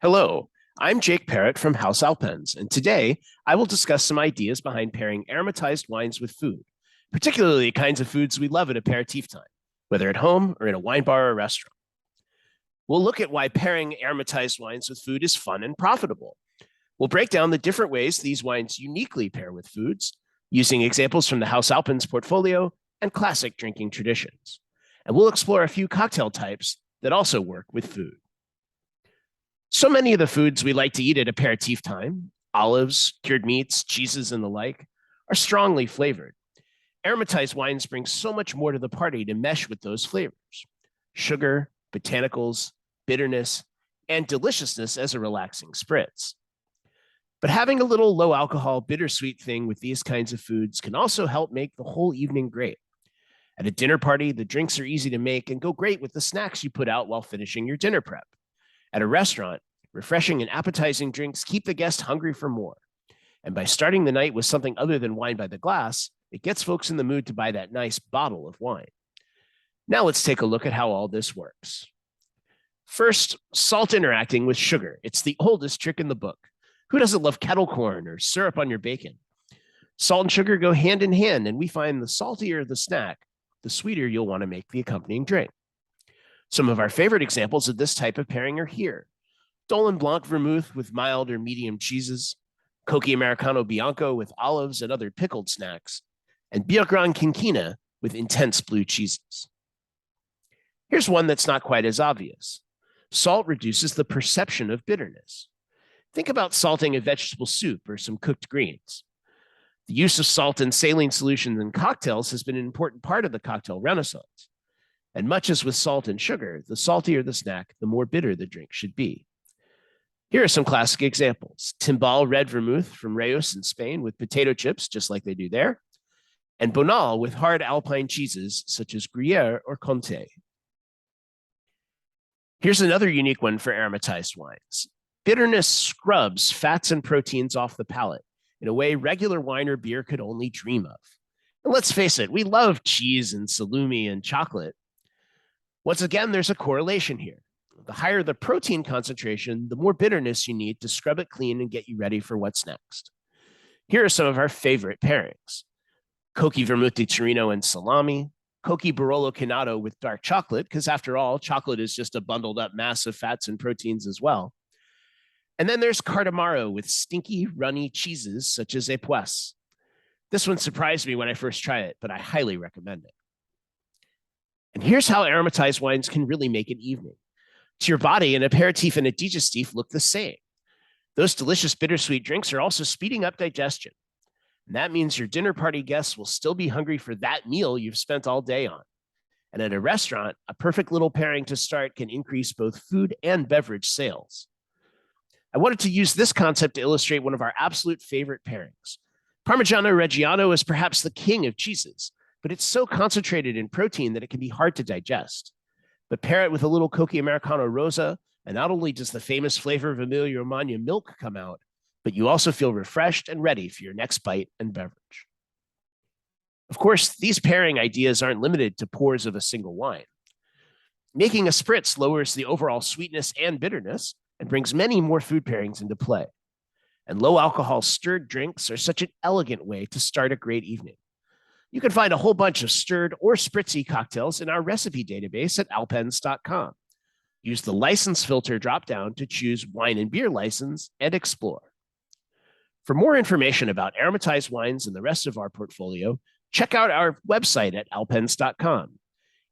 Hello, I'm Jake Parrott from Haus Alpenz, and today I will discuss some ideas behind pairing aromatized wines with food, particularly the kinds of foods we love at aperitif time, whether at home or in a wine bar or restaurant. We'll look at why pairing aromatized wines with food is fun and profitable. We'll break down the different ways these wines uniquely pair with foods, using examples from the Haus Alpenz portfolio and classic drinking traditions. And we'll explore a few cocktail types that also work with food. So many of the foods we like to eat at aperitif time, olives, cured meats, cheeses, and the like, are strongly flavored. Aromatized wines bring so much more to the party to mesh with those flavors: sugar, botanicals, bitterness, and deliciousness as a relaxing spritz. But having a little low alcohol, bittersweet thing with these kinds of foods can also help make the whole evening great. At a dinner party, the drinks are easy to make and go great with the snacks you put out while finishing your dinner prep. At a restaurant, refreshing and appetizing drinks keep the guest hungry for more. And by starting the night with something other than wine by the glass, it gets folks in the mood to buy that nice bottle of wine. Now let's take a look at how all this works. First, salt interacting with sugar. It's the oldest trick in the book. Who doesn't love kettle corn or syrup on your bacon? Salt and sugar go hand in hand, and we find the saltier the snack, the sweeter you'll want to make the accompanying drink. Some of our favorite examples of this type of pairing are here: Dolin Blanc vermouth with mild or medium cheeses, Cocchi Americano Bianco with olives and other pickled snacks, and Byrrh quinquina with intense blue cheeses. Here's one that's not quite as obvious. Salt reduces the perception of bitterness. Think about salting a vegetable soup or some cooked greens. The use of salt in saline solutions in cocktails has been an important part of the cocktail renaissance. And much as with salt and sugar, the saltier the snack, the more bitter the drink should be. Here are some classic examples: Timbal red vermouth from Reus in Spain with potato chips, just like they do there, and Bonal with hard alpine cheeses such as Gruyere or Comté. Here's another unique one for aromatized wines. Bitterness scrubs fats and proteins off the palate in a way regular wine or beer could only dream of. And let's face it, we love cheese and salumi and chocolate. Once again, there's a correlation here. The higher the protein concentration, the more bitterness you need to scrub it clean and get you ready for what's next. Here are some of our favorite pairings: Cocchi vermouth di Torino and salami, Cocchi Barolo Cinato with dark chocolate, because after all, chocolate is just a bundled up mass of fats and proteins as well. And then there's Cardamaro with stinky, runny cheeses such as Époisse. This one surprised me when I first tried it, but I highly recommend it. And here's how aromatized wines can really make an evening. To your body, an aperitif and a digestif look the same. Those delicious bittersweet drinks are also speeding up digestion. And that means your dinner party guests will still be hungry for that meal you've spent all day on. And at a restaurant, a perfect little pairing to start can increase both food and beverage sales. I wanted to use this concept to illustrate one of our absolute favorite pairings. Parmigiano Reggiano is perhaps the king of cheeses, but it's so concentrated in protein that it can be hard to digest. But pair it with a little Cocchi Americano Rosa, and not only does the famous flavor of Emilia-Romagna milk come out, but you also feel refreshed and ready for your next bite and beverage. Of course, these pairing ideas aren't limited to pours of a single wine. Making a spritz lowers the overall sweetness and bitterness and brings many more food pairings into play. And low alcohol stirred drinks are such an elegant way to start a great evening. You can find a whole bunch of stirred or spritzy cocktails in our recipe database at alpenz.com. Use the license filter dropdown to choose wine and beer license and explore. For more information about aromatized wines and the rest of our portfolio, check out our website at alpenz.com.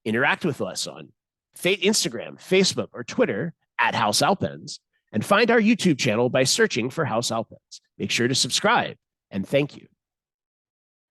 Interact with us on Instagram, Facebook, or Twitter at Haus Alpenz, and find our YouTube channel by searching for Haus Alpenz. Make sure to subscribe, and thank you.